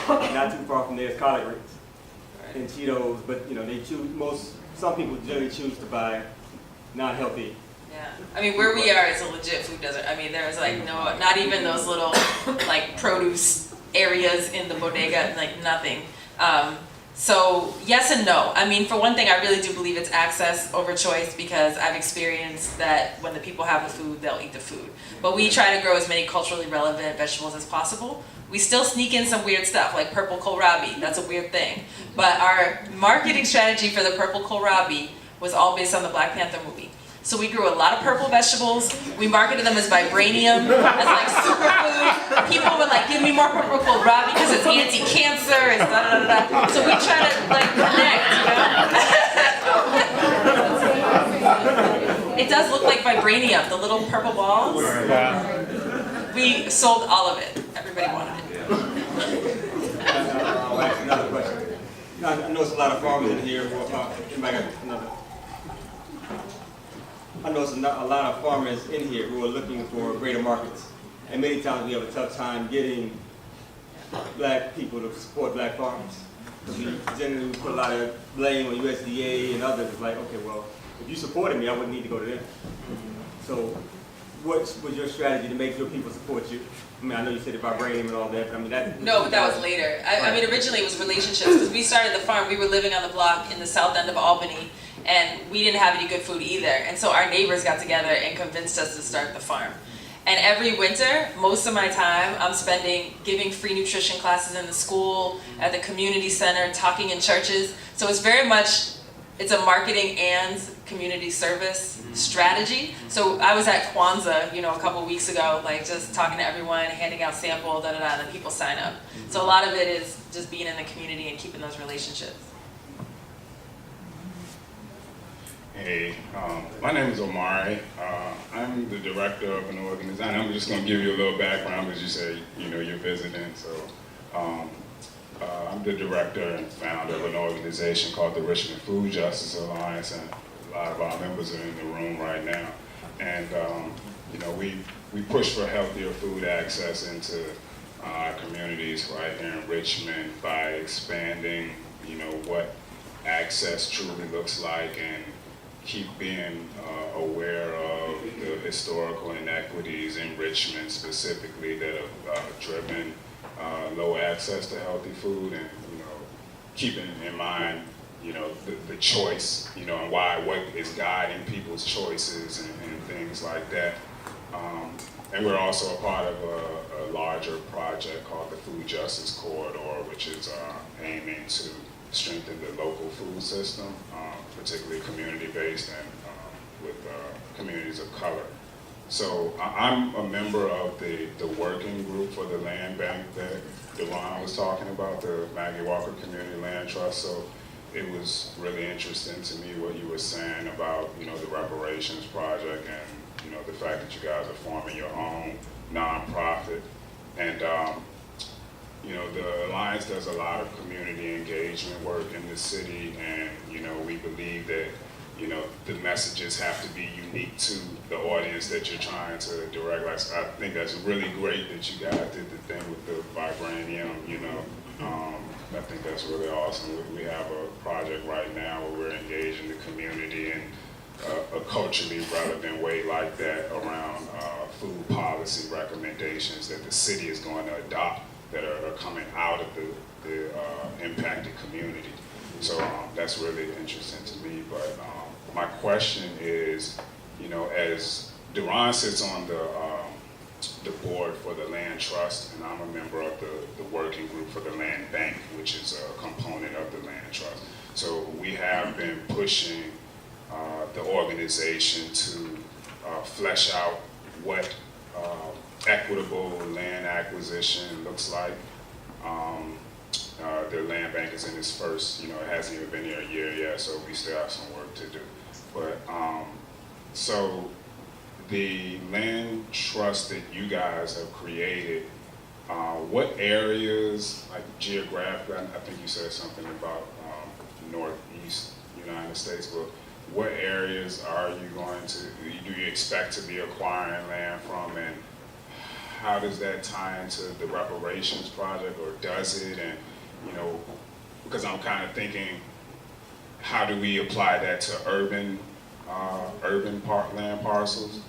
Not too far from there is collard greens and Cheetos, but they choose, some people generally choose to buy non-healthy. Yeah, I mean, where we are is a legit food desert. I mean, there's like not even those little like produce areas in the bodega, like nothing. So yes and no. I mean, for one thing, I really do believe it's access over choice because I've experienced that when the people have the food, they'll eat the food. But we try to grow as many culturally relevant vegetables as possible. We still sneak in some weird stuff like purple kohlrabi. That's a weird thing. But our marketing strategy for the purple kohlrabi was all based on the Black Panther movie. So we grew a lot of purple vegetables. We marketed them as vibranium, as like superfood. People would like, give me more purple kohlrabi because it's anti-cancer, it's da-da-da-da. So we try to like connect, It does look like vibranium, the little purple balls. We sold all of it. Everybody wanted it. I'll ask another question. I know there's a lot of farmers in here. Anybody got another? I know there's a lot of farmers in here who are looking for greater markets. And many times we have a tough time getting black people to support black farmers. We generally put a lot of blame on USDA and others. It's like, okay, well, if you supported me, I wouldn't need to go to them. So what was your strategy to make sure people support you? I mean, I know you said about vibranium and all that, but I mean, that... No, but that was later. I mean, originally it was relationships, because we started the farm, we were living on the block in the south end of Albany, and we didn't have any good food either. And so our neighbors got together and convinced us to start the farm. And every winter, most of my time, I'm spending giving free nutrition classes in the school, at the community center, talking in churches. So it's very much, it's a marketing and community service strategy. So I was at Kwanzaa, a couple weeks ago, like just talking to everyone, handing out samples, and then people sign up. So a lot of it is just being in the community and keeping those relationships. Hey, my name is Omari. I'm the director of an organization. I'm just going to give you a little background because you say, you're visiting. So I'm the director and founder of an organization called the Richmond Food Justice Alliance, and a lot of our members are in the room right now. And, we push for healthier food access into our communities right here in Richmond by expanding, what access truly looks like and keep being aware of the historical inequities in Richmond specifically that have driven low access to healthy food, and keeping in mind the choice, and what is guiding people's choices and things like that. And we're also a part of a larger project called the Food Justice Corridor, which is aiming to strengthen the local food system, particularly community-based and with communities of color. So I'm a member of the working group for the land bank that Duron was talking about, the Maggie Walker Community Land Trust. So it was really interesting to me what you were saying about the reparations project and the fact that you guys are forming your own nonprofit. And the Alliance does a lot of community engagement work in the city, and we believe that the messages have to be unique to the audience that you're trying to direct. I think that's really great that you guys did the thing with the vibranium. I think that's really awesome. We have a project right now where we're engaging the community in a culturally relevant way like that around food policy recommendations that the city is going to adopt that are coming out of the impacted community. So that's really interesting to me. But my question is, as Duron sits on the board for the Land Trust, and I'm a member of the working group for the Land Bank, which is a component of the Land Trust. So we have been pushing the organization to flesh out what equitable land acquisition looks like. The land bank is in its first, it hasn't even been here a year yet, so we still have some work to do. But so the land trust that you guys have created, what areas, like geographically, I think you said something about northeast United States, but what areas are you do you expect to be acquiring land from, and how does that tie into the reparations project, or does it? And because I'm kind of thinking, how do we apply that to urban land parcels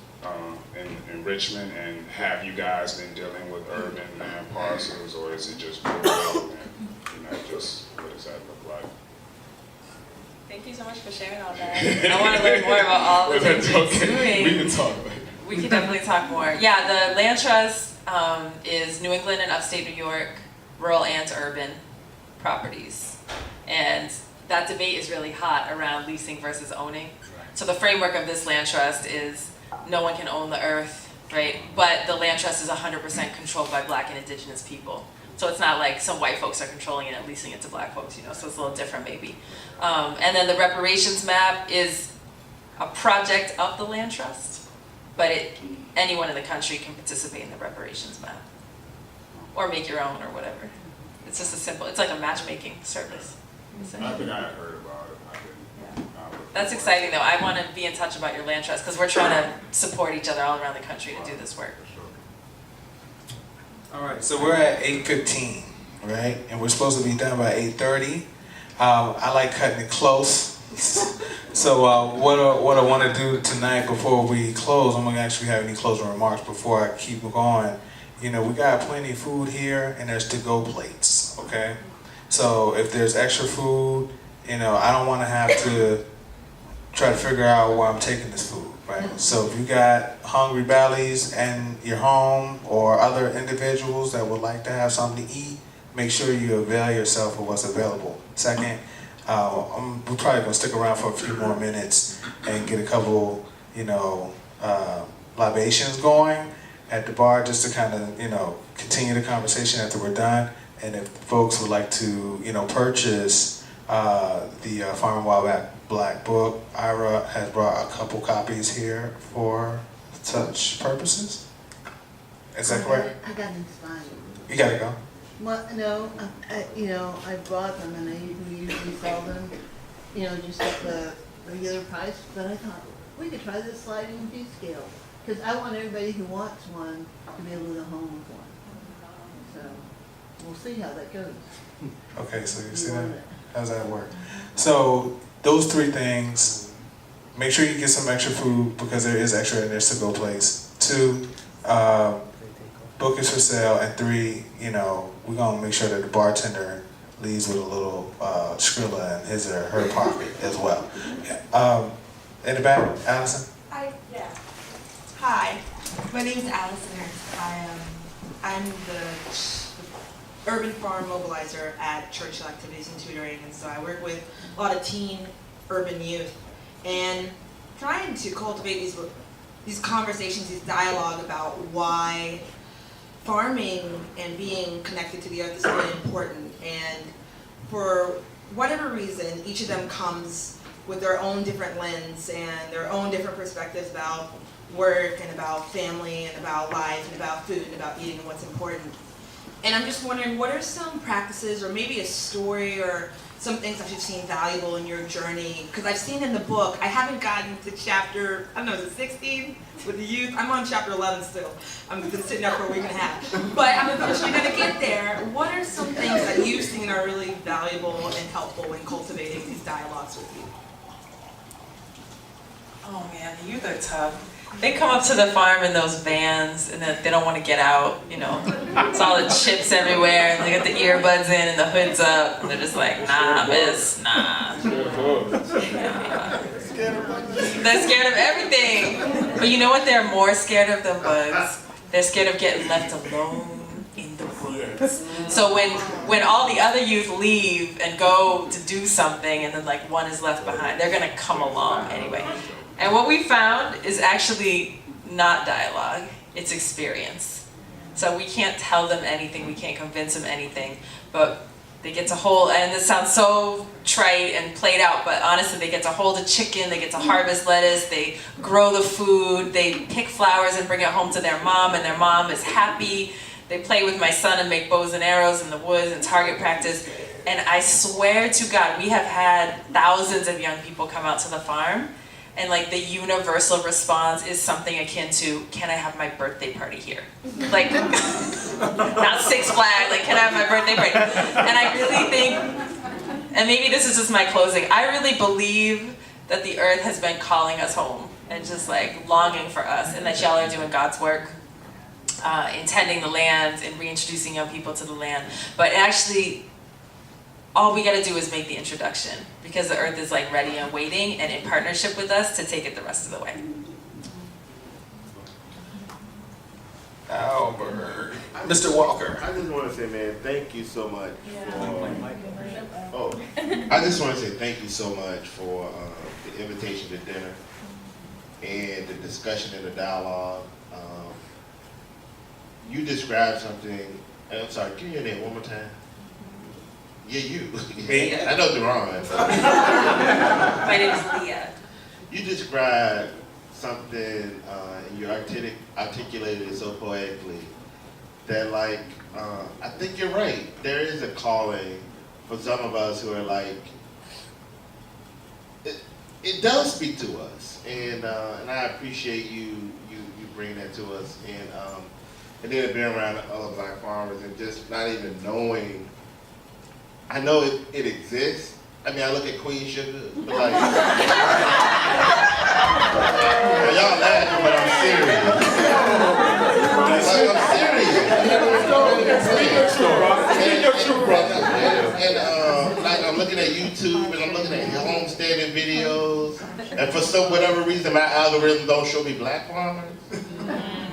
in Richmond, and have you guys been dealing with urban land parcels, or is it just rural, and just what does that look like? Thank you so much for sharing all that. I want to learn more about all the things you're doing. We can talk about it. We can definitely talk more. Yeah, the Land Trust is New England and upstate New York, rural and urban properties. And that debate is really hot around leasing versus owning. So the framework of this land trust is no one can own the earth, right? But the land trust is 100% controlled by Black and Indigenous people. So it's not like some white folks are controlling it and leasing it to Black folks, so it's a little different maybe. And then the reparations map is a project of the land trust, but anyone in the country can participate in the reparations map or make your own or whatever. It's just it's like a matchmaking service. I think I had heard about it. That's exciting though. I want to be in touch about your land trust because we're trying to support each other all around the country to do this work. All right, so we're at 8:15, right? And we're supposed to be done by 8:30. I like cutting it close. So what I want to do tonight before we close, I'm going to actually have any closing remarks before I keep going. We got plenty of food here, and there's to-go plates, okay? So if there's extra food, I don't want to have to try to figure out where I'm taking this food, right? So if you got hungry bellies in your home or other individuals that would like to have something to eat, make sure you avail yourself of what's available. Second, we're probably gonna stick around for a few more minutes and get a couple, libations going at the bar just to kind of, continue the conversation after we're done. And if folks would like to, purchase the Farm Wild Black book, Ira has brought a couple copies here for such purposes. Is that correct? I got inspired. You gotta go. Well, no, I bought them and we usually sell them, just at the regular price. But I thought we could try this sliding fee scale because I want everybody who wants one to be able to go home with one. So we'll see how that goes. Okay, so you see that? How does that work? So those three things, make sure you get some extra food because there is extra in this to-go place. 2, book is for sale. And 3, you know, we're gonna make sure that the bartender leaves with a little Skrilla in his or her pocket as well. In the back, Allison? Hi, my name is Allison. I'm the urban farm mobilizer at Churchill Activities and Tutoring, and so I work with a lot of teen urban youth and trying to cultivate these conversations, these dialogue about why farming and being connected to the earth is really important. And for whatever reason, each of them comes with their own different lens and their own different perspectives about work and about family and about life and about food and about eating and what's important. And I'm just wondering, what are some practices or maybe a story or some things that you've seen valuable in your journey? Because I've seen in the book, I haven't gotten to chapter, I don't know, is it 16 with the youth? I'm on chapter 11 still. I've been sitting there for a week and a half. But I'm eventually going to get there. What are some things that you've seen are really valuable and helpful in cultivating these dialogues with you? Oh man, the youth are tough. They come up to the farm in those vans and then they don't want to get out, you know. It's all the chips everywhere and they got the earbuds in and the hood's up and they're just like, nah, miss, nah. They're scared of everything. But you know what they're more scared of than bugs? They're scared of getting left alone in the woods. So when all the other youth leave and go to do something and then like one is left behind, they're gonna come along anyway. And what we found is actually not dialogue, it's experience. So we can't tell them anything, we can't convince them anything, but they get to hold, and this sounds so trite and played out, but honestly they get to hold a chicken, they get to harvest lettuce, they grow the food, they pick flowers and bring it home to their mom, and their mom is happy. They play with my son and make bows and arrows in the woods and target practice. And I swear to God, we have had thousands of young people come out to the farm. And like the universal response is something akin to, can I have my birthday party here? Like, not Six Flags, like can I have my birthday party? And I really think, and maybe this is just my closing, I really believe that the earth has been calling us home and just like longing for us, and that y'all are doing God's work, in tending the land and reintroducing young people to the land. But actually, all we gotta do is make the introduction, because the earth is like ready and waiting and in partnership with us to take it the rest of the way. Albert. Mr. Walker. I just want to say, man, thank you so much I just want to say thank you so much for the invitation to dinner and the discussion and the dialogue. You described something, and I'm sorry, give me your name one more time. Yeah, you. I know Duron. My name is Leah. You described something, and you articulated it so poetically that, like, I think you're right. There is a calling for some of us who are like, it does speak to us, and I appreciate you bringing that to us, and then being around other black farmers and just not even knowing. I know it exists. I mean, I look at Queen Sugar, but like, y'all laughing, but I'm serious. Like, I'm serious. And like, I'm looking at YouTube and I'm looking at homesteading videos, and for some whatever reason, my algorithm don't show me black farmers.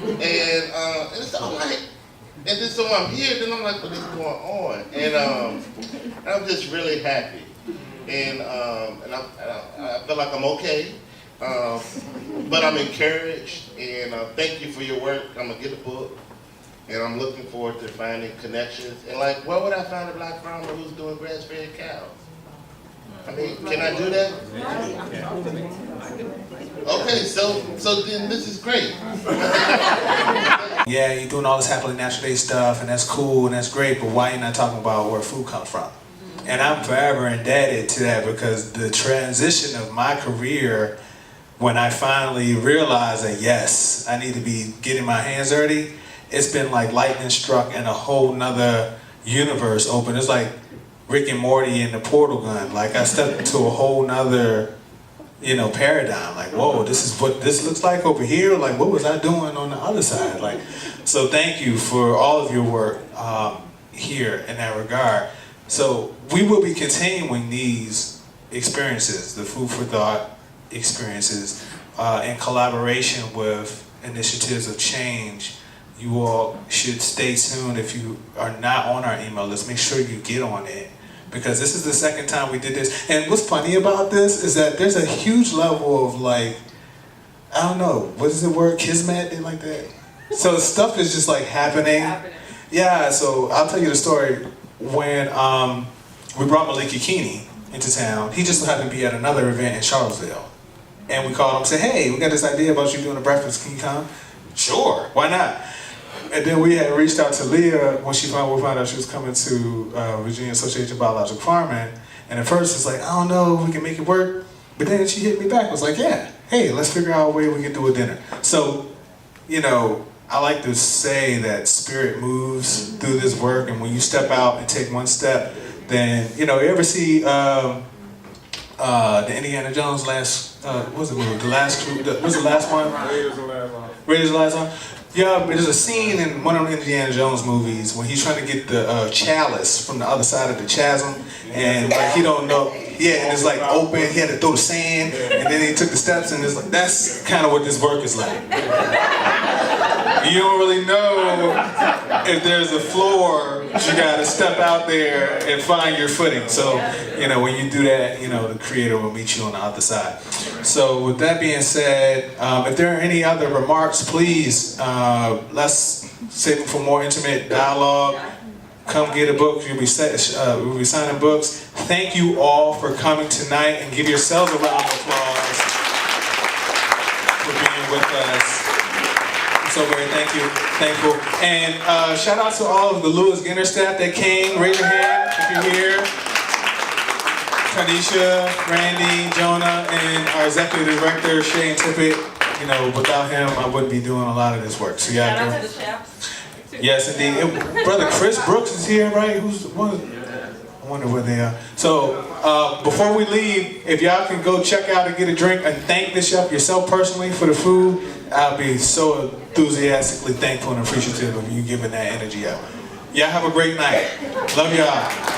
And so I'm like, and then so I'm here, then I'm like, what is going on? And I'm just really happy. And I feel like I'm okay. But I'm encouraged, and thank you for your work. I'm gonna get a book, and I'm looking forward to finding connections. And like, where would I find a black farmer who's doing grass-fed cows? I mean, can I do that? Okay, so then this is great. Yeah, you're doing all this happily natural day stuff, and that's cool and that's great, but why you not talking about where food comes from? And I'm forever indebted to that, because the transition of my career, when I finally realized that yes, I need to be getting my hands dirty, it's been like lightning struck and a whole nother universe open. It's like Rick and Morty in the portal gun. Like I stepped into a whole nother, paradigm. Like, whoa, this is what this looks like over here. Like, what was I doing on the other side? Like, so thank you for all of your work here in that regard. So we will be continuing these experiences, the food for thought experiences, in collaboration with initiatives of change. You all should stay tuned. If you are not on our email list, make sure you get on it, because this is the second time we did this. And what's funny about this is that there's a huge level of, like, I don't know, what is the word, kismet, and like that? So stuff is just like happening. Yeah, so I'll tell you the story. When we brought Malik Yakini into town, he just happened to be at another event in Charlottesville. And we called him and said, hey, we got this idea about you doing a breakfast, can you come? Sure, why not? And then we had reached out to Leah when we found out she was coming to Virginia Association of Biological Farming. And at first it's like, I don't know if we can make it work. But then she hit me back, was like, yeah, hey, let's figure out a way we can do a dinner. So, I like to say that spirit moves through this work, and when you step out and take one step, then, you ever see the Indiana Jones last, what was the movie? What was the last one? Raiders of the Last Ark. Yeah, there's a scene in one of the Indiana Jones movies when he's trying to get the chalice from the other side of the chasm, and like he don't know. Yeah, and it's like open. He had to throw the sand, and then he took the steps, and it's like that's kind of what this work is like. You don't really know if there's a floor. You gotta step out there and find your footing. So, when you do that, the Creator will meet you on the other side. So, with that being said, if there are any other remarks, please, let's save them for more intimate dialogue. Come get a book. We'll be signing books. Thank you all for coming tonight, and give yourselves a round of applause for being with us. So very thankful. And shout out to all of the Lewis Ginner staff that came. Raise your hand if you're here. Tanisha, Randy, Jonah, and our executive director, Shane Tippett. Without him, I wouldn't be doing a lot of this work. So yeah. Shout out to the chefs. Yes, indeed. Brother Chris Brooks is here, right? Who's one? I wonder where they are. So before we leave, if y'all can go check out and get a drink and thank the chef yourself personally for the food, I'll be so enthusiastically thankful and appreciative of you giving that energy out. Y'all have a great night. Love y'all.